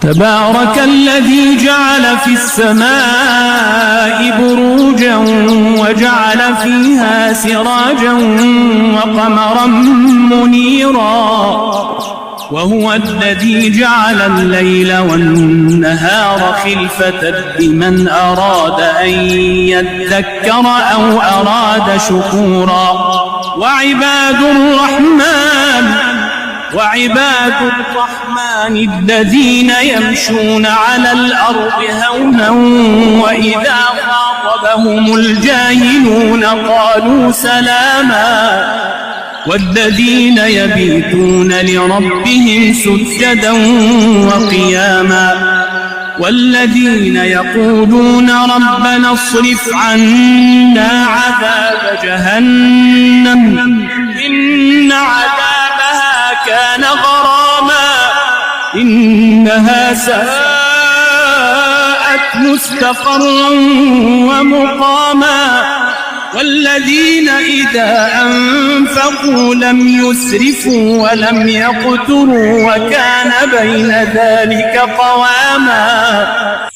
تبارك الذي جعل في السماء بروجا وجعل فيها سراجا وقمرا منيرا وهو الذي جعل الليل والنهار خلفة لمن أراد أن يذكر أو أراد شكورا وعباد الرحمن الذين يمشون على الأرض هونا وإذا خاطبهم الجاهلون قالوا سلاما والذين يبيتون لربهم سجدا وقياما والذين يقولون ربنا اصرف عنا عذاب جهنم إن عذابها كان غراما إنها ساءت مستقرا ومقاما والذين إذا أنفقوا لم يسرفوا ولم يقتروا وكان بين ذلك قواما